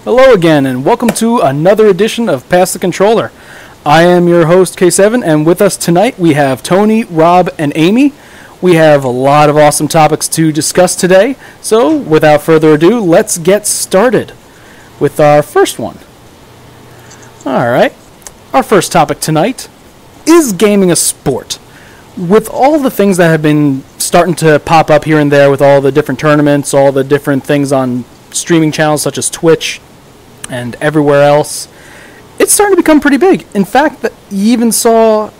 Hello again, and welcome to another edition of Pass the Controller. I am your host, K7, and with us tonight we have Tony, Rob, and Amy. We have a lot of awesome topics to discuss today, so without further ado, let's get started with our first one. Alright, our first topic tonight is gaming a sport. With all the things that have been starting to pop up here and there with all the different tournaments, all the different things on streaming channels such as Twitch and everywhere else, it's starting to become pretty big. In fact, you even saw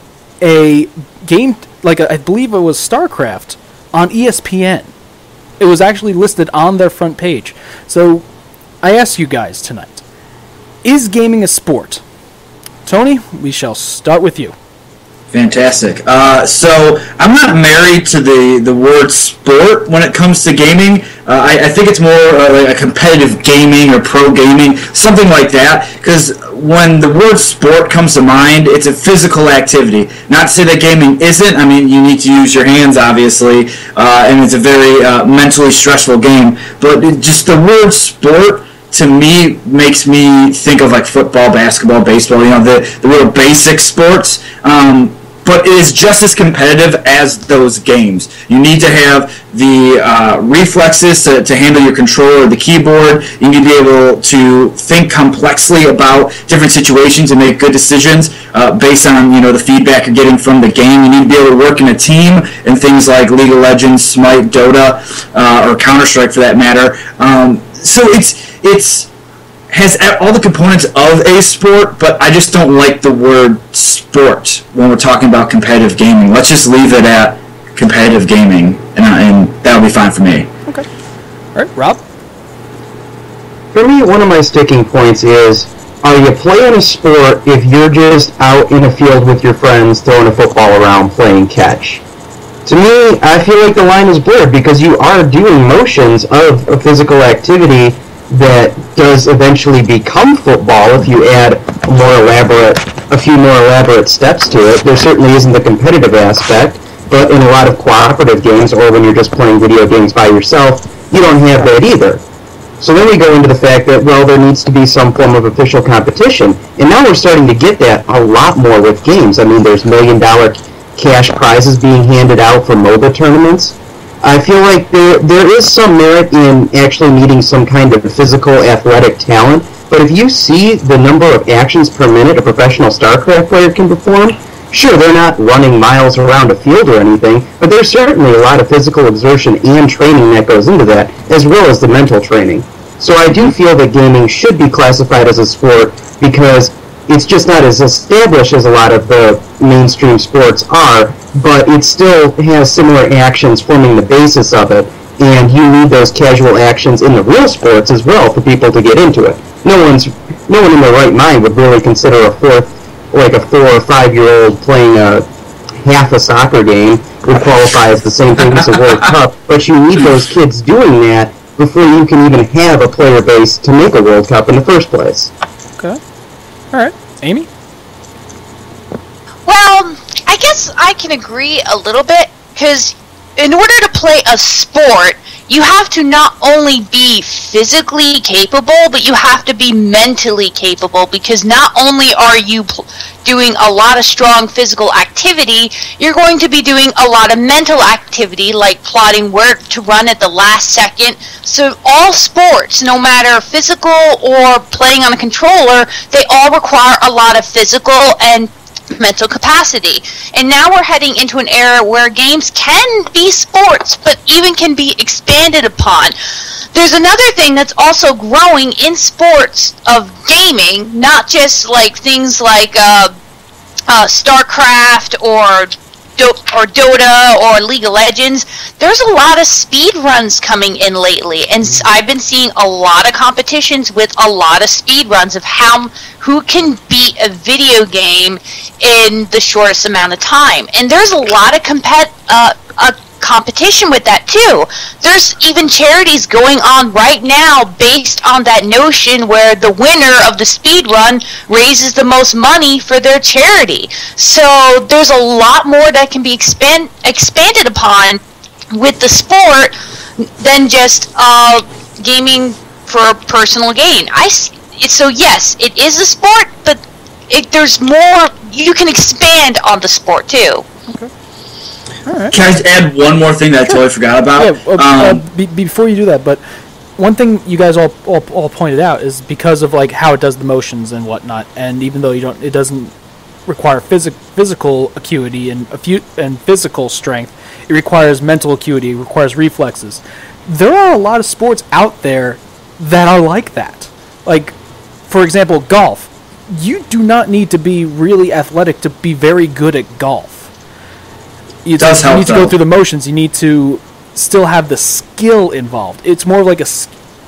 a game, I believe it was StarCraft, on ESPN. It was actually listed on their front page. So, I ask you guys tonight, is gaming a sport? Tony, we shall start with you. Fantastic. So I'm not married to the word sport when it comes to gaming. I think it's more like a competitive gaming or pro gaming, something like that. Because when the word sport comes to mind, it's a physical activity. Not to say that gaming isn't. I mean, you need to use your hands, obviously, and it's a very mentally stressful game. But just the word sport, to me, makes me think of like football, basketball, baseball, the real basic sports. But it is just as competitive as those games. You need to have the reflexes to handle your controller or the keyboard. You need to be able to think complexly about different situations and make good decisions based on the feedback you're getting from the game. You need to be able to work in a team in things like League of Legends, Smite, Dota, or Counter-Strike for that matter. So it's has all the components of a sport, but I just don't like the word sport when we're talking about competitive gaming. Let's just leave it at competitive gaming, and that'll be fine for me. Okay. All right, Rob? For me, one of my sticking points is, are you playing a sport if you're just out in a field with your friends throwing a football around playing catch? To me, I feel like the line is blurred because you are doing motions of a physical activity that does eventually become football if you add a few more elaborate steps to it. There certainly isn't the competitive aspect, but in a lot of cooperative games, or when you're just playing video games by yourself, you don't have that either. So then we go into the fact that, well, there needs to be some form of official competition, and now we're starting to get that a lot more with games. I mean, there's $1 million cash prizes being handed out for mobile tournaments. I feel like there is some merit in actually needing some kind of physical athletic talent, but if you see the number of actions per minute a professional StarCraft player can perform, sure, they're not running miles around a field or anything, but there's certainly a lot of physical exertion and training that goes into that, as well as the mental training. So I do feel that gaming should be classified as a sport because it's just not as established as a lot of the mainstream sports are, but it still has similar actions forming the basis of it, and you need those casual actions in the real sports as well for people to get into it. No one in their right mind would really consider a 4 or 5 year old playing half a soccer game would qualify as the same thing as a World Cup, but you need those kids doing that before you can even have a player base to make a World Cup in the first place. Okay. All right. Amy? Well, I guess I can agree a little bit, because in order to play a sport, you have to not only be physically capable, but you have to be mentally capable, because not only are you doing a lot of strong physical activity, you're going to be doing a lot of mental activity, like plotting where to run at the last second. So all sports, no matter physical or playing on a controller, they all require a lot of physical and mental capacity. And now we're heading into an era where games can be sports, but even can be expanded upon. There's another thing that's also growing in sports of gaming, not just like things like StarCraft or Dota or League of Legends. There's a lot of speed runs coming in lately, and I've been seeing a lot of competitions with a lot of speed runs of who can beat a video game in the shortest amount of time. And there's a lot of competition with that too. There's even charities going on right now based on that notion where the winner of the speed run raises the most money for their charity. So there's a lot more that can be expanded upon with the sport than just gaming for personal gain. So yes, it is a sport, but there's more. You can expand on the sport too. Okay. All right. Can I add one more thing that I totally forgot about? Yeah, before you do that, but one thing you guys all pointed out is because of like how it does the motions and whatnot, and even though it doesn't require physical acuity and physical strength, it requires mental acuity, it requires reflexes. There are a lot of sports out there that are like that. Like, for example, golf. You do not need to be really athletic to be very good at golf. You need to go through the motions. You need to still have the skill involved. It's more like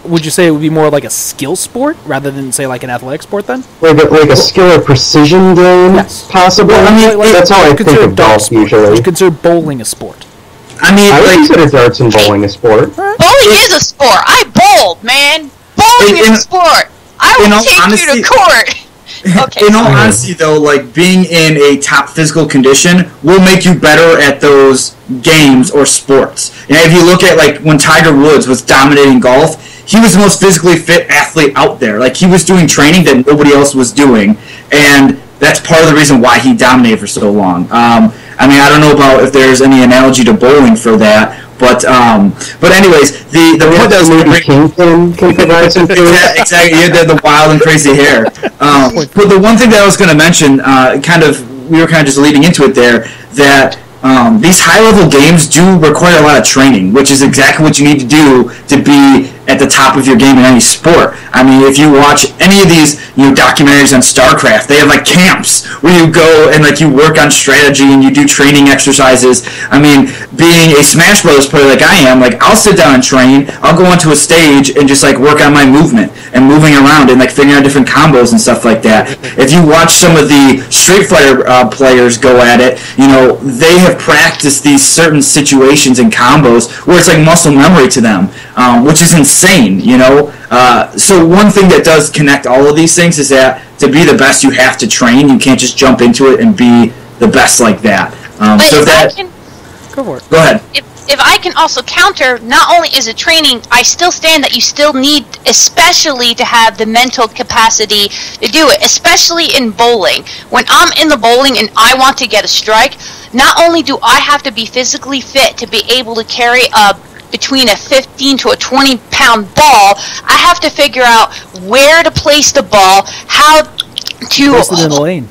would you say it would be more like a skill sport rather than, say, like an athletic sport then? Like a skill or precision game, yes. Possibly? Well, I mean, that's how I think of golf usually. Would you consider bowling a sport? I would consider darts and bowling a sport. Bowling is a sport. I bowled, man. Bowling is a sport. I will take you to court. Okay. In all honesty, though, like being in a top physical condition will make you better at those games or sports. And if you look at like when Tiger Woods was dominating golf, he was the most physically fit athlete out there. Like he was doing training that nobody else was doing, and that's part of the reason why he dominated for so long. I mean, I don't know about if there's any analogy to bowling for that. But anyways, the point that was maybe Kingpin can provide some food. Exactly, you had the wild and crazy hair. But the one thing that I was going to mention, we were kind of just leading into it there, that these high-level games do require a lot of training, which is exactly what you need to do to be at the top of your game in any sport. I mean, if you watch any of these documentaries on StarCraft, they have like camps where you go and like you work on strategy and you do training exercises. I mean, being a Smash Brothers player like I am, like I'll sit down and train. I'll go onto a stage and just like work on my movement and moving around and like figuring out different combos and stuff like that. If you watch some of the Street Fighter players go at it, they have practiced these certain situations and combos where it's like muscle memory to them, which is insane. So one thing that does connect all of these things is that to be the best, you have to train. You can't just jump into it and be the best like that. Go for it. Go ahead. If I can also counter, not only is it training, I still stand that you still need, especially to have the mental capacity to do it, especially in bowling. When I'm in the bowling and I want to get a strike, not only do I have to be physically fit to be able to carry between a 15 to a 20-pound ball, I have to figure out where to place the ball, how to place it in the lane.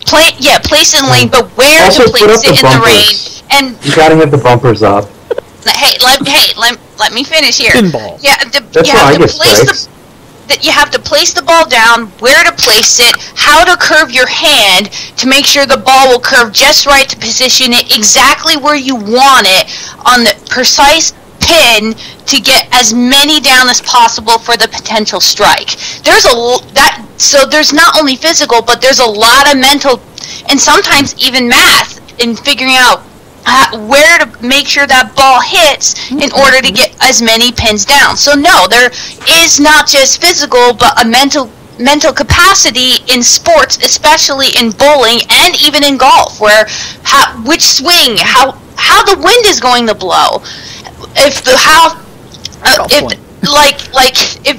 Place it in the lane, but where also to place it in the rain. And you gotta have the bumpers up. Let me finish here. Pinball. Yeah, you have to place the ball down, where to place it, how to curve your hand to make sure the ball will curve just right to position it exactly where you want it on the precise pin to get as many down as possible for the potential strike. So there's not only physical, but there's a lot of mental and sometimes even math in figuring out where to make sure that ball hits in order to get as many pins down. So no, there is not just physical, but a mental capacity in sports, especially in bowling and even in golf, where which swing, how the wind is going to blow, if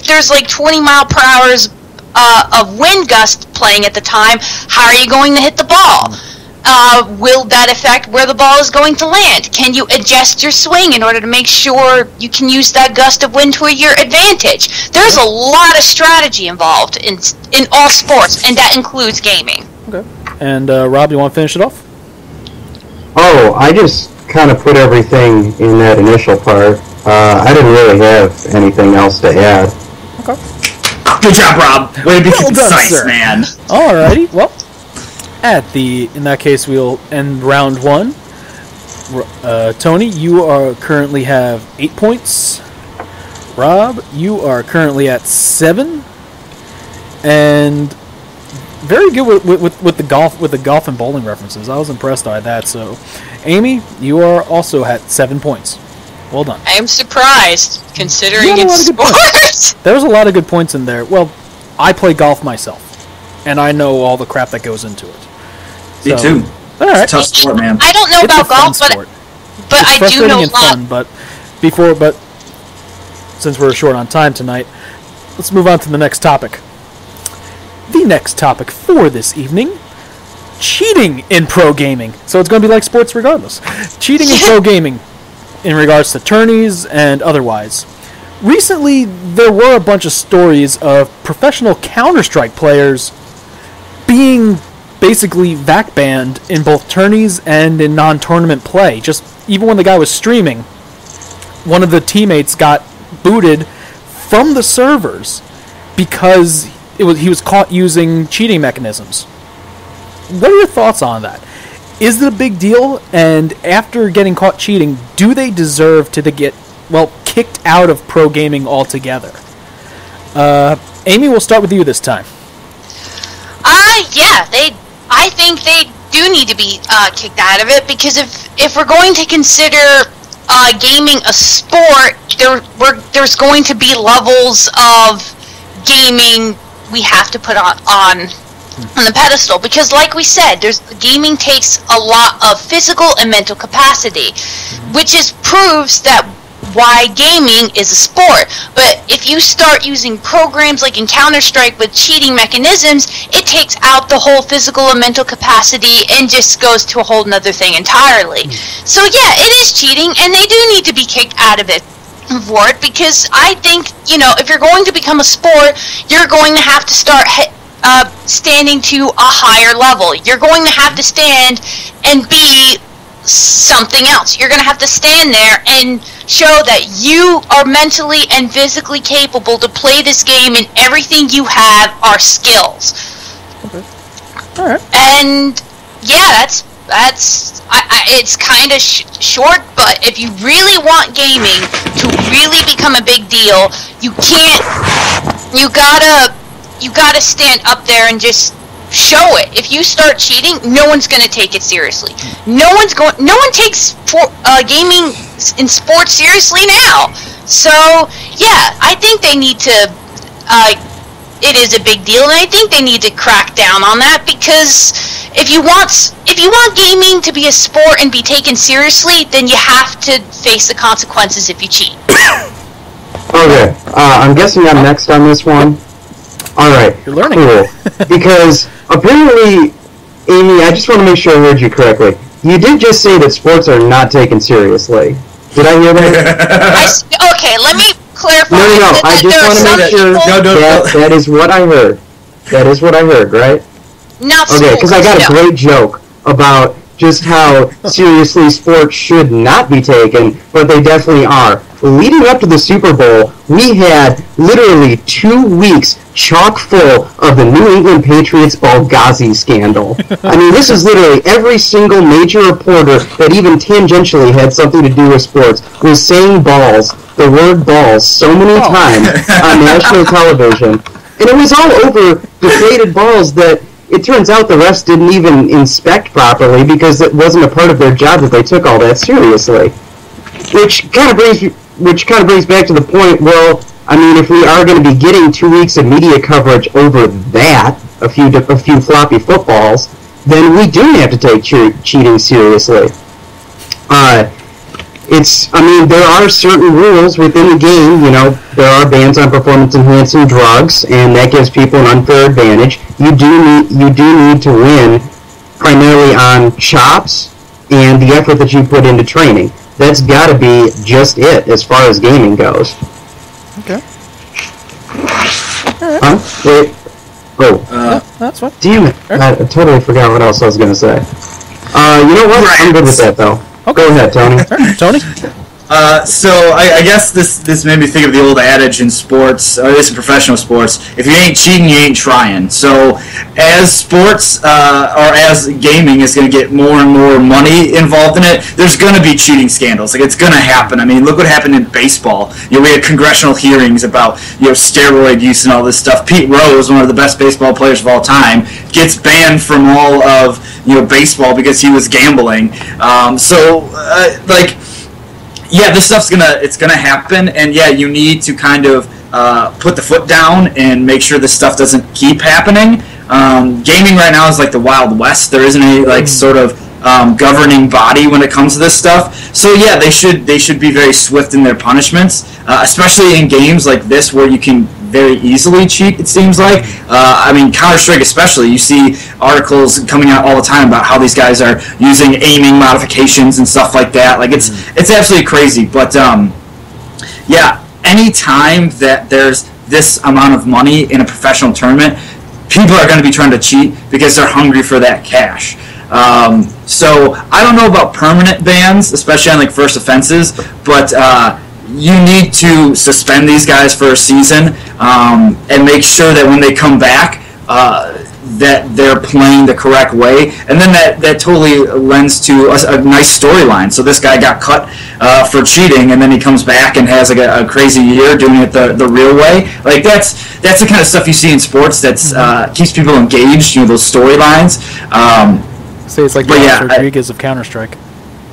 there's like 20 mile per hours of wind gust playing at the time, how are you going to hit the ball? Will that affect where the ball is going to land? Can you adjust your swing in order to make sure you can use that gust of wind to your advantage? There's a lot of strategy involved in all sports, and that includes gaming. Okay. And Rob, you want to finish it off? Oh, I just kind of put everything in that initial part. I didn't really have anything else to add. Okay. Good job, Rob. Way to be concise, man. Alrighty. Well, in that case, we'll end round one. Tony, you currently have 8 points. Rob, you are currently at 7, and very good with the golf and bowling references. I was impressed by that. So, Amy, you are also at 7 points. Well done. I am surprised, considering it's sports. There was a lot of good points in there. Well, I play golf myself, and I know all the crap that goes into it. Me too. All right. It's a tough sport, man. I don't know about golf, but I do know a lot. But since we're short on time tonight, let's move on to the next topic. The next topic for this evening: cheating in pro gaming. So it's going to be like sports regardless. Cheating in pro gaming in regards to tourneys and otherwise. Recently, there were a bunch of stories of professional Counter-Strike players being basically VAC banned in both tourneys and in non-tournament play. Just even when the guy was streaming, one of the teammates got booted from the servers because he was caught using cheating mechanisms. What are your thoughts on that? Is it a big deal? And after getting caught cheating, do they deserve to get, kicked out of pro gaming altogether? Amy, we'll start with you this time. Yeah, I think they do need to be kicked out of it, because if we're going to consider gaming a sport, there's going to be levels of gaming we have to put on the pedestal, because like we said, gaming takes a lot of physical and mental capacity, which proves that why gaming is a sport. But if you start using programs like in Counter-Strike with cheating mechanisms, it takes out the whole physical and mental capacity and just goes to a whole nother thing entirely. So yeah, it is cheating, and they do need to be kicked out of it for it, because I think, if you're going to become a sport, you're going to have to start standing to a higher level. You're going to have to stand and be something else. You're going to have to stand there and show that you are mentally and physically capable to play this game, and everything you have are skills. Okay. All right. And yeah, it's kind of short, but if you really want gaming to really become a big deal, you gotta stand up there and just show it. If you start cheating, no one's gonna take it seriously. No one takes gaming in sports seriously now. So yeah, I think they need to. It is a big deal, and I think they need to crack down on that, because if you want gaming to be a sport and be taken seriously, then you have to face the consequences if you cheat. Okay, I'm guessing I'm next on this one. Alright, you're learning. Cool. Because apparently, Amy, I just want to make sure I heard you correctly. You did just say that sports are not taken seriously. Did I hear that? Okay, let me clarify. No, I just want to make sure that is what I heard. That is what I heard, right? Not okay, because I got a great joke about just how seriously sports should not be taken, but they definitely are. Leading up to the Super Bowl, we had literally 2 weeks chock full of the New England Patriots Ballghazi scandal. I mean, this is literally every single major reporter that even tangentially had something to do with sports was saying the word balls, so many times on national television. And it was all over deflated balls that it turns out the refs didn't even inspect properly, because it wasn't a part of their job that they took all that seriously. Which kind of brings back to the point, well, I mean, if we are going to be getting 2 weeks of media coverage over that, a few floppy footballs, then we do have to take cheating seriously. There are certain rules within the game. There are bans on performance-enhancing drugs, and that gives people an unfair advantage. You do need to win primarily on chops and the effort that you put into training. That's got to be just it as far as gaming goes. Okay. Huh? Wait. Oh. That's fine. Damn it. I totally forgot what else I was going to say. You know what? I'm good with that, though. Okay. Go ahead, Tony. Tony? So I guess this made me think of the old adage in sports, or at least in professional sports: if you ain't cheating, you ain't trying. So as sports or as gaming is going to get more and more money involved in it, there's going to be cheating scandals. Like, it's going to happen. I mean, look what happened in baseball. We had congressional hearings about steroid use and all this stuff. Pete Rose, one of the best baseball players of all time, gets banned from all of baseball because he was gambling. Yeah, this stuff's gonna happen, and yeah, you need to kind of put the foot down and make sure this stuff doesn't keep happening. Gaming right now is like the Wild West. There isn't any sort of governing body when it comes to this stuff. So yeah, they should be very swift in their punishments, especially in games like this where you can very easily cheat, it seems like. I mean, Counter-Strike especially, you see articles coming out all the time about how these guys are using aiming modifications and stuff like that. Like, it's absolutely crazy. But, yeah, any time that there's this amount of money in a professional tournament, people are going to be trying to cheat because they're hungry for that cash. So I don't know about permanent bans, especially on like first offenses, but you need to suspend these guys for a season and make sure that when they come back that they're playing the correct way, and then that totally lends to a nice storyline. So this guy got cut for cheating, and then he comes back and has like a crazy year doing it the real way. Like that's the kind of stuff you see in sports that's keeps people engaged. You know, those storylines. Say it's like Rodriguez of Counter-Strike.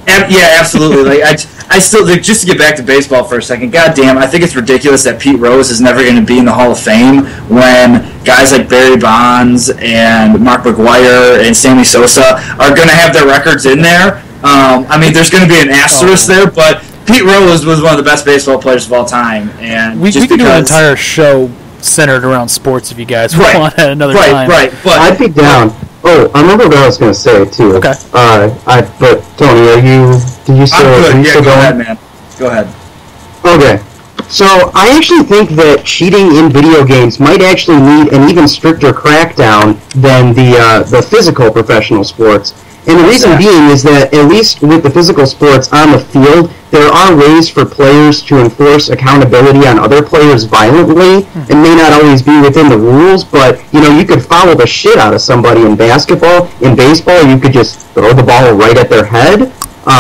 Yeah, absolutely. Like I still just to get back to baseball for a second. God damn, I think it's ridiculous that Pete Rose is never going to be in the Hall of Fame when guys like Barry Bonds and Mark McGwire and Sammy Sosa are going to have their records in there. I mean, there's going to be an asterisk there, but Pete Rose was one of the best baseball players of all time, and we could do an entire show centered around sports if you guys want at another time. Right. But I'd be down. Oh, I remember what I was going to say too. Okay. But Tony, did you still? I'm good. Yeah, go ahead, man. Go ahead. Okay. So I actually think that cheating in video games might actually need an even stricter crackdown than the physical professional sports. And the reason being is that, at least with the physical sports on the field, there are ways for players to enforce accountability on other players violently. It may not always be within the rules, but, you could foul the shit out of somebody in basketball. In baseball, you could just throw the ball right at their head.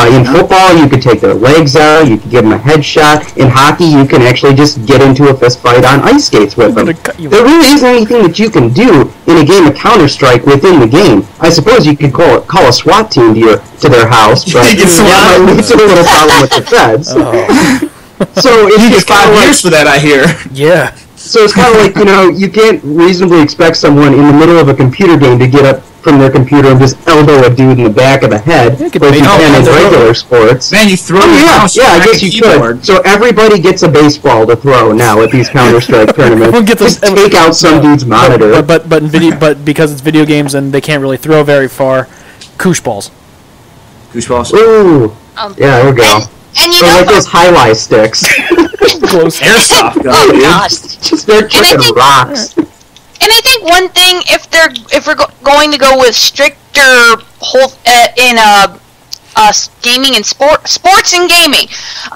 In football, you could take their legs out, you could give them a headshot. In hockey, you can actually just get into a fist fight on ice skates with them. There really isn't anything that you can do in a game of Counter-Strike within the game. I suppose you could call a SWAT team to their house, but that might lead to a little problem with the feds. So you get 5 years for that, I hear. Yeah. So it's kind of like, you can't reasonably expect someone in the middle of a computer game to get up from their computer and just elbow a dude in the back of the head, like you can in regular sports. Man, you throw your mouse. Yeah, I guess you could. So everybody gets a baseball to throw now at these Counter-Strike tournaments. Just take out some dude's monitor. But because it's video games and they can't really throw very far, koosh balls. Koosh balls. Ooh. Yeah, there we go. And like those highlight sticks. Close airsoft gun. Oh gosh. Just they're freaking rocks. And I think one thing, if we're going to go with stricter in gaming and sports and gaming,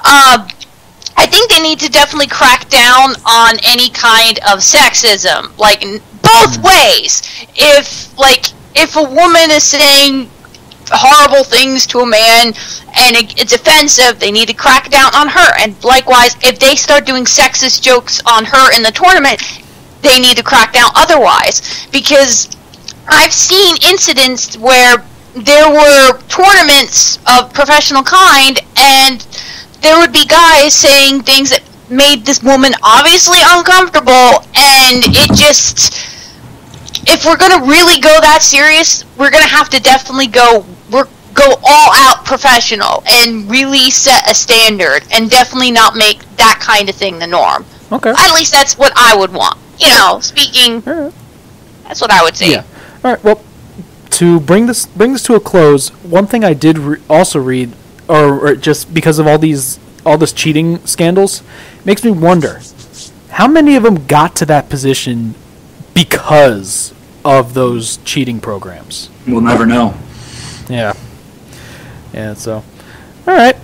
I think they need to definitely crack down on any kind of sexism, like both ways. If a woman is saying horrible things to a man and it's offensive, they need to crack down on her. And likewise, if they start doing sexist jokes on her in the tournament, they need to crack down otherwise, because I've seen incidents where there were tournaments of professional kind and there would be guys saying things that made this woman obviously uncomfortable, and it just, if we're going to really go that serious, we're going to have to definitely go all out professional and really set a standard and definitely not make that kind of thing the norm. Okay. At least that's what I would want. Speaking, that's what I would say. Yeah. All right. Well, to bring this to a close, one thing I did also read, or just because of all this cheating scandals, makes me wonder how many of them got to that position because of those cheating programs. We'll never know. Yeah. Yeah. So, all right.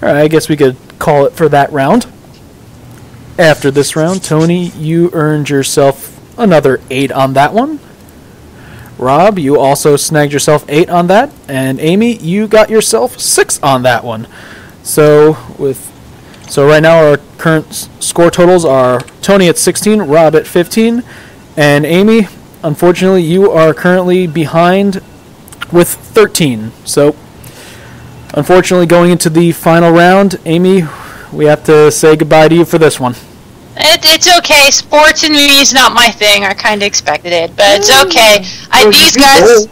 I guess we could call it for that round. After this round, Tony, you earned yourself another 8 on that one. Rob, you also snagged yourself 8 on that. And Amy, you got yourself 6 on that one. So right now our current score totals are Tony at 16, Rob at 15, and Amy, unfortunately, you are currently behind with 13. So, unfortunately, going into the final round, Amy, we have to say goodbye to you for this one. It's okay. Sports and me is not my thing. I kind of expected it, but it's okay. These guys.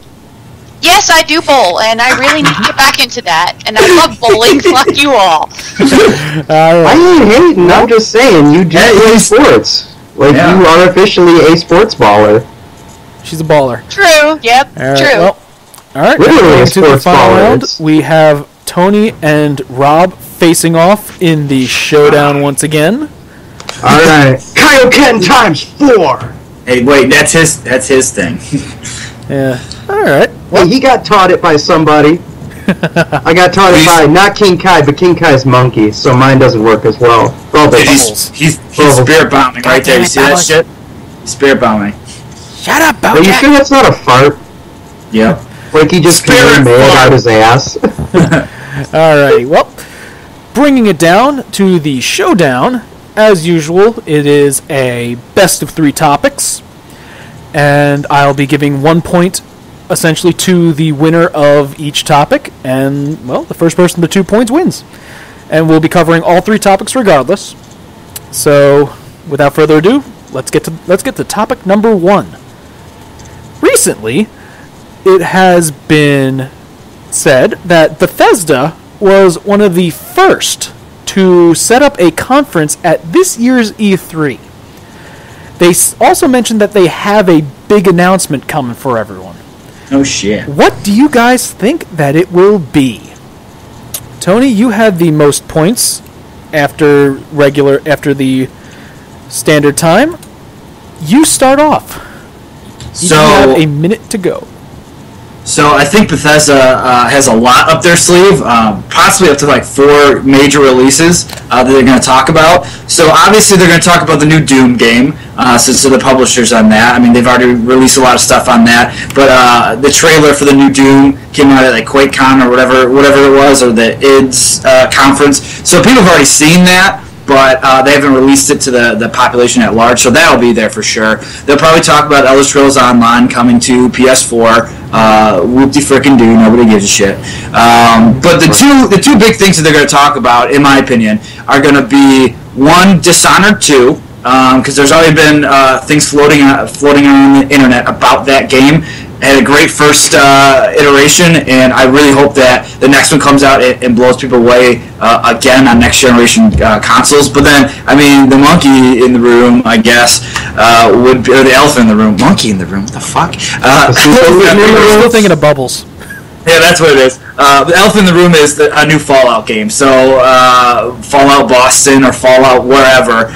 Yes, I do bowl, and I really need to get back into that. And I love bowling. Fuck you all. I ain't hating. I'm just saying you do play sports. Like, you are officially a sports baller. She's a baller. True. Yep. All right, true. well, all right. Literally a To the sports final baller. round, we have Tony and Rob facing off in the showdown once again. All right. Kaioken times 4. Hey, wait, that's his thing. Yeah. All right. Well, he got taught it by somebody. I got taught it by not King Kai, but King Kai's monkey, so mine doesn't work as well. He's spirit bombing right there. You see that shit? Spirit bombing. Shut up, Are you sure that's not a fart? Yep. Like he just Spirit made fart. out his ass? Alrighty, well, bringing it down to the showdown, as usual, it is a best of 3 topics, and I'll be giving 1 point, essentially, to the winner of each topic, and, well, the first person to 2 points wins. And we'll be covering all 3 topics regardless. So, without further ado, let's get to topic number 1. Recently, it has been said that Bethesda was one of the first to set up a conference at this year's E3. They also mentioned that they have a big announcement coming for everyone. Oh shit. What do you guys think that it will be? Tony, you had the most points after the standard time. You start off. You have a minute to go. So I think Bethesda has a lot up their sleeve, possibly up to like 4 major releases that they're going to talk about. So obviously they're going to talk about the new Doom game, since they're the publishers on that. I mean, they've already released a lot of stuff on that. But the trailer for the new Doom came out at like QuakeCon or whatever it was, or the IDS conference. So people have already seen that. But they haven't released it to the population at large, so that'll be there for sure. They'll probably talk about Elder Scrolls Online coming to PS4. Whoop-de-frickin-do, nobody gives a shit. But the two big things that they're going to talk about, in my opinion, are going to be, 1, Dishonored 2, because there's already been things floating on the internet about that game. Had a great first iteration, and I really hope that the next one comes out and blows people away again on next generation consoles. But then, I mean, the monkey in the room, I guess, would be, or the elephant in the room. Monkey in the room, what the fuck? We're still thinking of Bubbles. Yeah, that's what it is. The elephant in the room is a new Fallout game. So Fallout Boston or Fallout wherever,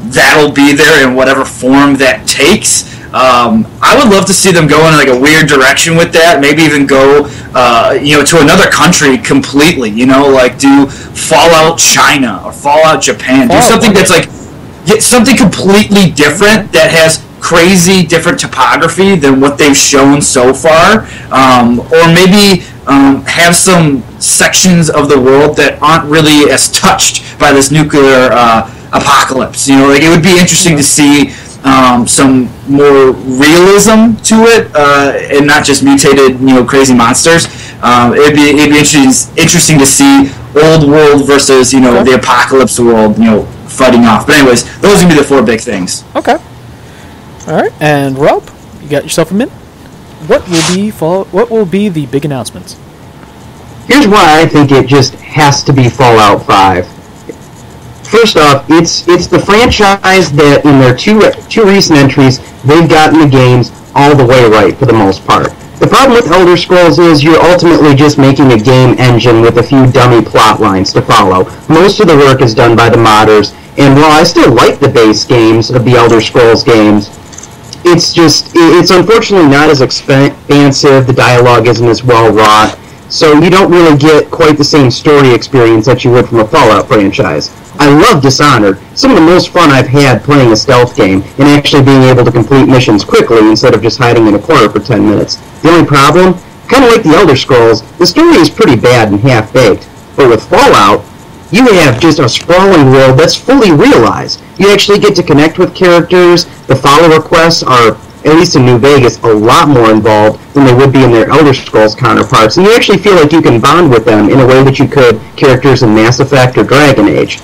that'll be there in whatever form that takes. I would love to see them go in like a weird direction with that. Maybe even go, to another country completely. Like do Fallout China or Fallout Japan. Do something that's like something completely different that has crazy different topography than what they've shown so far, or maybe have some sections of the world that aren't really as touched by this nuclear apocalypse. Like it would be interesting to see some more realism to it, and not just mutated, crazy monsters. It'd be interesting to see old world versus the apocalypse world, fighting off. But anyways, those are gonna be the 4 big things. Okay. All right, and Rob, you got yourself a minute. What will be the big announcements? Here's why I think it just has to be Fallout 5. First off, it's the franchise that in their two recent entries, they've gotten the games all the way right for the most part. The problem with Elder Scrolls is you're ultimately just making a game engine with a few dummy plot lines to follow. Most of the work is done by the modders, and while I still like the base games of the Elder Scrolls games, it's unfortunately not as expansive, the dialogue isn't as well wrought, so you don't really get quite the same story experience that you would from a Fallout franchise. I love Dishonored, some of the most fun I've had playing a stealth game, and actually being able to complete missions quickly instead of just hiding in a corner for 10 minutes. The only problem, kind of like the Elder Scrolls, the story is pretty bad and half-baked, but with Fallout, you have just a sprawling world that's fully realized. You actually get to connect with characters, the follower quests are, at least in New Vegas, a lot more involved than they would be in their Elder Scrolls counterparts, and you actually feel like you can bond with them in a way that you could characters in Mass Effect or Dragon Age.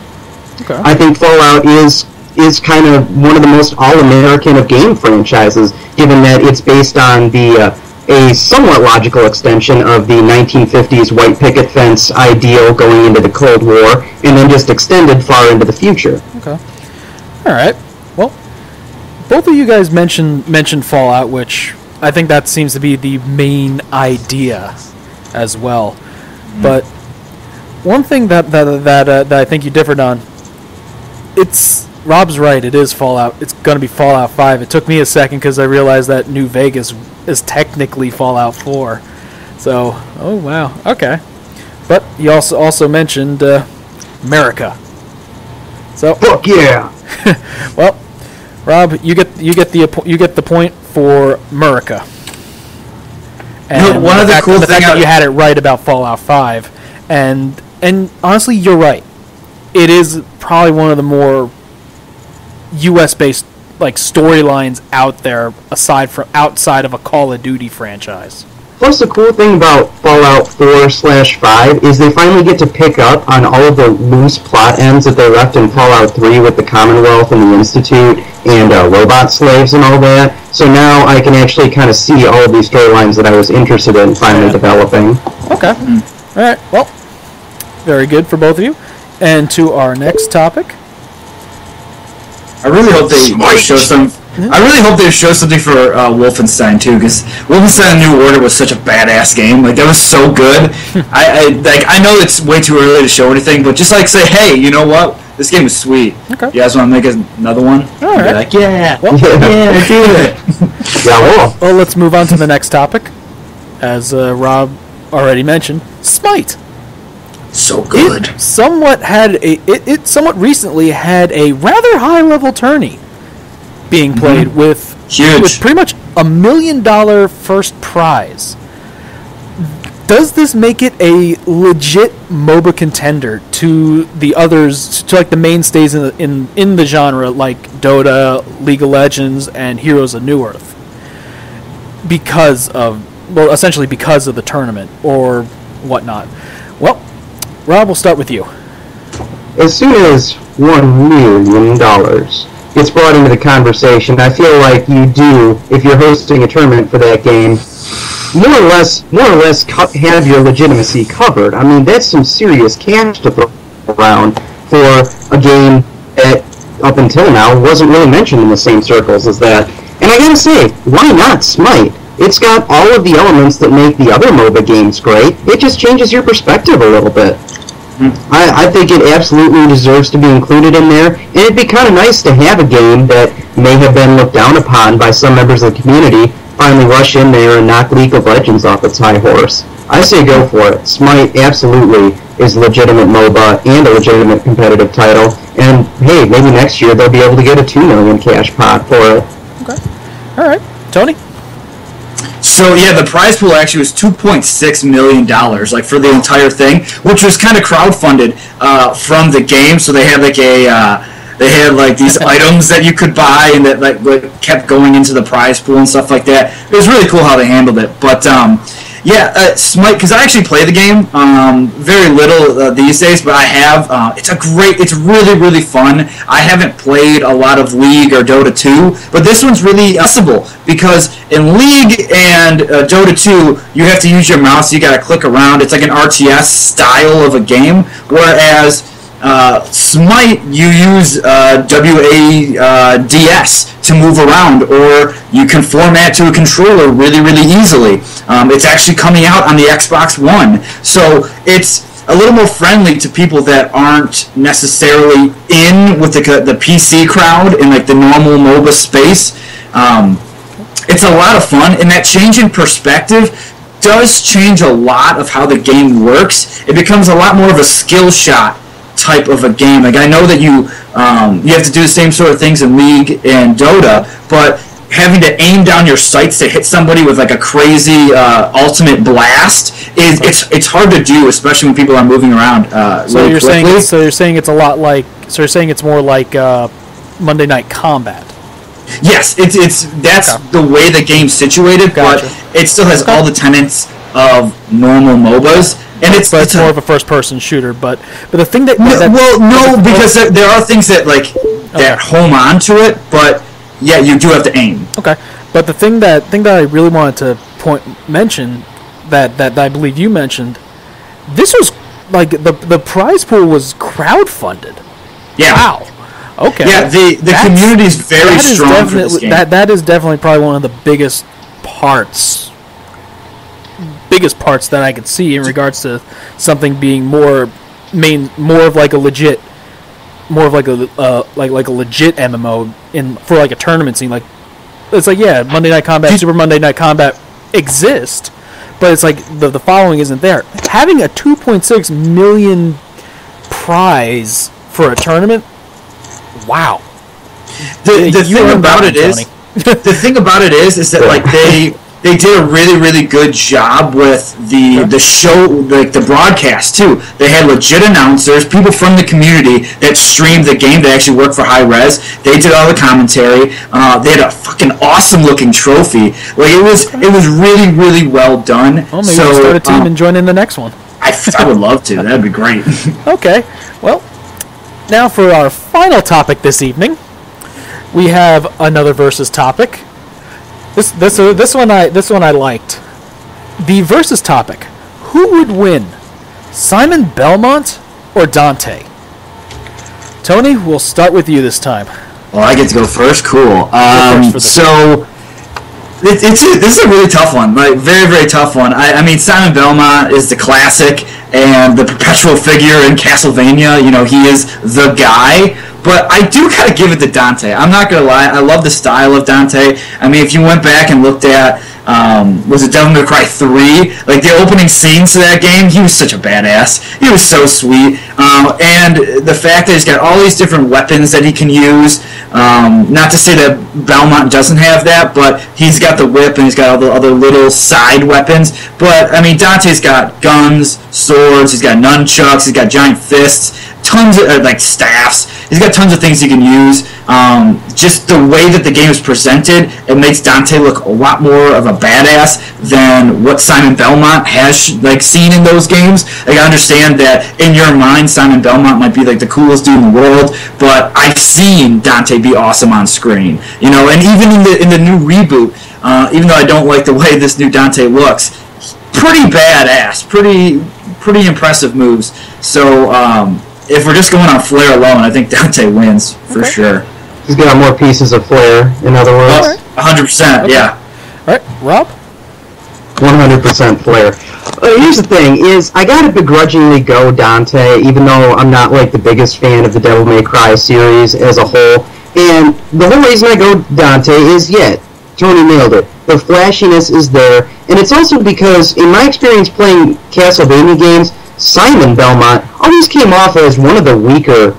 Okay. I think Fallout is kind of one of the most all-American of game franchises, given that it's based on a somewhat logical extension of the 1950s white picket fence ideal going into the Cold War, and then just extended far into the future. Okay. All right. Well, both of you guys mentioned Fallout, which I think that seems to be the main idea as well. But one thing that I think you differed on, Rob's right. It is Fallout. It's going to be Fallout 5. It took me a second because I realized that New Vegas is technically Fallout 4. So, oh wow, okay. But you also mentioned America. So, fuck yeah. Well, Rob, you get the point for America. And one of the cool things that you had it right about Fallout 5, and honestly, you're right. It is probably one of the more U.S. based like storylines out there outside of a Call of Duty franchise. Plus, the cool thing about Fallout 4/5 is they finally get to pick up on all of the loose plot ends that they left in Fallout 3 with the Commonwealth and the Institute and robot slaves and all that. So now I can actually kind of see all of these storylines that I was interested in finally developing. Okay. All right. Well, very good for both of you. And to our next topic. I really hope they show some. I really hope they show something for Wolfenstein too, because Wolfenstein: New Order was such a badass game. Like that was so good. I know it's way too early to show anything, but just like say, hey, you know what? This game is sweet. Okay. You guys want to make another one? All right. Be like, yeah, well, yeah, do it. Yeah, well, let's move on to the next topic. As Rob already mentioned, Smite. So good. It somewhat recently had a rather high level tourney being played with pretty much $1 million first prize. Does this make it a legit MOBA contender to the others, to like the mainstays in the genre like Dota, League of Legends, and Heroes of Newerth? Essentially because of the tournament or whatnot. Well, Rob, we'll start with you. As soon as $1 million gets brought into the conversation, I feel like you do, if you're hosting a tournament for that game, more or less have your legitimacy covered. I mean, that's some serious cash to throw around for a game that, up until now, wasn't really mentioned in the same circles as that. And I gotta say, why not Smite? It's got all of the elements that make the other MOBA games great. It just changes your perspective a little bit. I think it absolutely deserves to be included in there, and it'd be kind of nice to have a game that may have been looked down upon by some members of the community finally rush in there and knock League of Legends off its high horse. I say go for it. Smite absolutely is a legitimate MOBA and a legitimate competitive title, and hey, maybe next year they'll be able to get a $2 million cash pot for it. Okay. All right. Tony? So yeah, the prize pool actually was $2.6 million, like for the entire thing, which was kind of crowdfunded from the game. So they had like these items that you could buy and that like kept going into the prize pool and stuff like that. It was really cool how they handled it. But Smite, because I actually play the game very little these days, but I have. It's really, really fun. I haven't played a lot of League or Dota 2, but this one's really accessible because in League and Dota 2, you have to use your mouse. You got to click around. It's like an RTS style of a game, whereas Smite, you use WADS to move around, or you can format to a controller really, really easily. It's actually coming out on the Xbox One, so it's a little more friendly to people that aren't necessarily in with the PC crowd in like the normal MOBA space. It's a lot of fun, and that change in perspective does change a lot of how the game works. It becomes a lot more of a skill shot type of a game. Like I know that you have to do the same sort of things in League and Dota, but having to aim down your sights to hit somebody with like a crazy ultimate blast it's hard to do, especially when people are moving around. So you're saying it's a lot like. So you're saying it's more like Monday Night Combat. Yes, that's okay. The way the game's situated, gotcha. But it still has all the tenets of normal MOBAs. And it's more of a first-person shooter, but the thing that because there are things that that home onto it, but yeah, you do have to aim. Okay, but the thing that I really wanted to mention that I believe you mentioned, this was like the prize pool was crowdfunded. Yeah. Wow. Okay. Yeah, the community is very strong for this game. That is definitely probably one of the biggest parts that I could see in regards to something being more of like a legit MMO for like a tournament scene. Like it's like, yeah, Monday Night Combat, Super Monday Night Combat exist, but it's like the following isn't there. Having a 2.6 million prize for a tournament, wow. The thing about it is that like they did a really, really good job with the show, like the broadcast too. They had legit announcers, people from the community that streamed the game. They actually worked for High Res. They did all the commentary. They had a fucking awesome looking trophy. Like it was really, really well done. Well, maybe we'll start a team and join in the next one. I would love to. That'd be great. Okay, well, now for our final topic this evening, we have another versus topic. This one I liked. The versus topic: who would win, Simon Belmont or Dante? Tony, we'll start with you this time. Well, I get to go first. Cool. This is a really tough one, like very, very tough one. I mean, Simon Belmont is the classic and the perpetual figure in Castlevania. You know, he is the guy. But I do kind of give it to Dante. I'm not going to lie. I love the style of Dante. I mean, if you went back and looked at, was it Devil May Cry 3? Like, the opening scenes to that game, he was such a badass. He was so sweet. And the fact that he's got all these different weapons that he can use, not to say that Belmont doesn't have that, but he's got the whip and he's got all the other little side weapons. But, I mean, Dante's got guns, swords, he's got nunchucks, he's got giant fists, tons of, like, staffs. He's got tons of things he can use. Just the way that the game is presented, it makes Dante look a lot more of a badass than what Simon Belmont has like seen in those games. Like, I understand that in your mind, Simon Belmont might be like the coolest dude in the world, but I've seen Dante be awesome on screen. You know, and even in the new reboot, even though I don't like the way this new Dante looks, pretty badass, pretty impressive moves. So. If we're just going on flair alone, I think Dante wins for sure. He's got more pieces of flair, in other words. 100%, yeah. All right, Rob? 100% flair. Here's the thing, is I gotta begrudgingly go Dante, even though I'm not like the biggest fan of the Devil May Cry series as a whole. And the whole reason I go Dante is, Tony nailed it. The flashiness is there, and it's also because, in my experience playing Castlevania games, Simon Belmont always came off as one of the weaker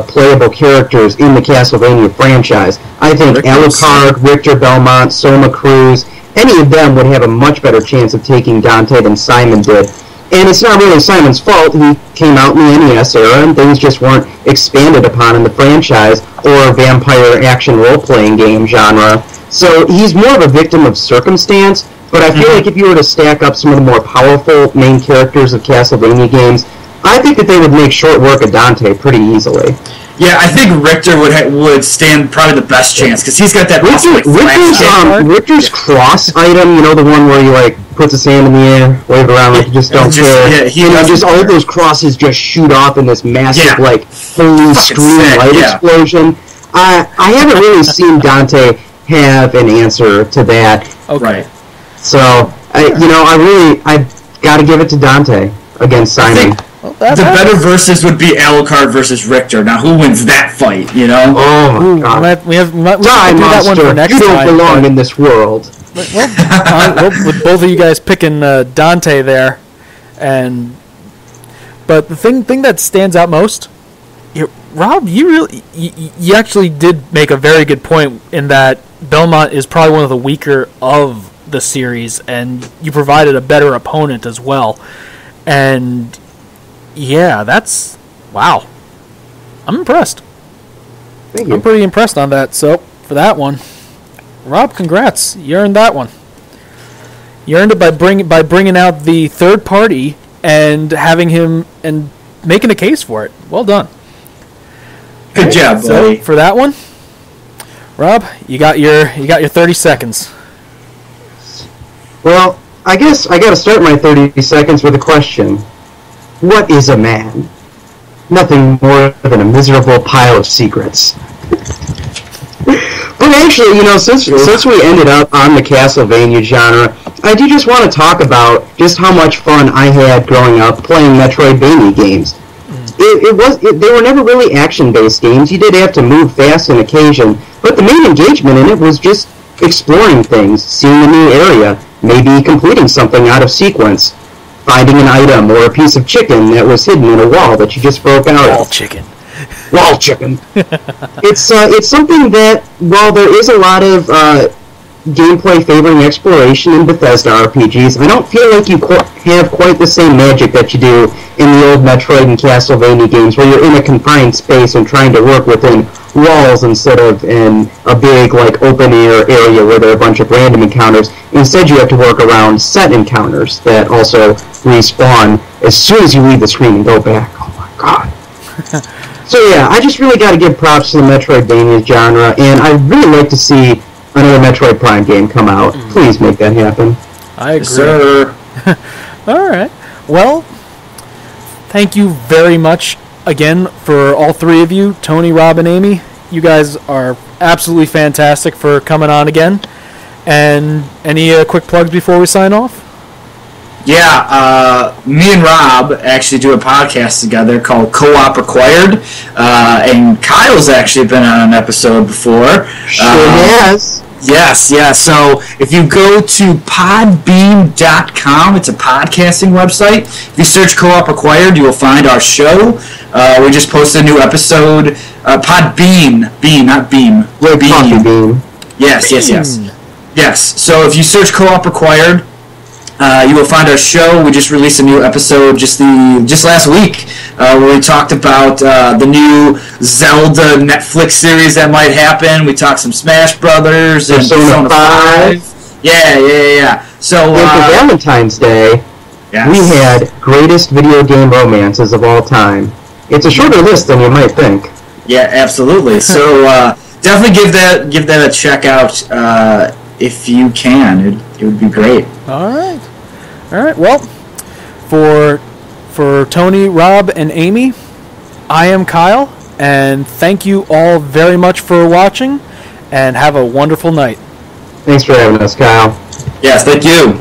playable characters in the Castlevania franchise. I think Alucard, Richter Belmont, Soma Cruz, any of them would have a much better chance of taking Dante than Simon did. And it's not really Simon's fault. He came out in the NES era and things just weren't expanded upon in the franchise or vampire action role-playing game genre. So he's more of a victim of circumstance. But I feel like if you were to stack up some of the more powerful main characters of Castlevania games, I think that they would make short work of Dante pretty easily. Yeah, I think Richter would stand probably the best chance, because he's got that Richter's cross item, you know, the one where he, like, puts his hand in the air, wave it around like you just don't care. Yeah, just all of those crosses just shoot off in this massive, like, holy screen light explosion. I haven't really seen Dante have an answer to that. Okay. Right. So, I got to give it to Dante against Simon. The better versus would be Alucard versus Richter. Now, who wins that fight, you know? Oh, my God. We have do that one for next time. You don't belong in this world. Well, with both of you guys picking Dante there, but the thing that stands out most, Rob, you actually did make a very good point in that Belmont is probably one of the weaker of the series, and you provided a better opponent as well. And yeah, that's wow. I'm impressed. Thank you. I'm pretty impressed on that. So for that one, Rob, congrats. You earned that one. You earned it by bringing out the third party and having him and making a case for it. Well done. Good job, buddy. So for that one, Rob, you got your 30 seconds. Well, I guess I got to start my 30 seconds with a question. What is a man? nothing more than a miserable pile of secrets. But actually, since we ended up on the Castlevania genre, I do just want to talk about just how much fun I had growing up playing Metroidvania games. They were never really action-based games. You did have to move fast on occasion, but the main engagement in it was just exploring things, seeing a new area, maybe completing something out of sequence, finding an item or a piece of chicken that was hidden in a wall that you just broke out Wall of. chicken. Wall chicken. It's something that, while there is a lot of gameplay favoring exploration in Bethesda RPGs, I don't feel like you have quite the same magic that you do in the old Metroid and Castlevania games, where you're in a confined space and trying to work within walls instead of in a big, open air area where there are a bunch of random encounters. Instead, you have to work around set encounters that also respawn as soon as you leave the screen and go back. Oh my god. So yeah, I just really got to give props to the Metroidvania genre, and I'd really like to see another Metroid Prime game come out. Please make that happen. I agree. Yes, sir. All right. Well, thank you very much again for all three of you, Tony, Rob, and Amy. You guys are absolutely fantastic for coming on again. And any quick plugs before we sign off? Yeah, me and Rob actually do a podcast together called Co-op Acquired, and Kyle's actually been on an episode before. Sure has. Yes, yeah. So if you go to podbean.com, it's a podcasting website. If you search Co-op Acquired, you will find our show. We just posted a new episode. Podbean, Bean, not Beam. Bean. Yes. Yes. So if you search Co-op Acquired, you will find our show. We just released a new episode just last week where we talked about the new Zelda Netflix series that might happen. We talked some Smash Brothers and Persona 5. Yeah. So for Valentine's Day, yes. we had greatest video game romances of all time. It's a shorter list than you might think. Yeah, absolutely. So definitely give that a check out if you can. It would be great. All right. Well, for Tony, Rob, and Amy, I am Kyle, and thank you all very much for watching, and have a wonderful night. Thanks for having us, Kyle. Yes, thank you.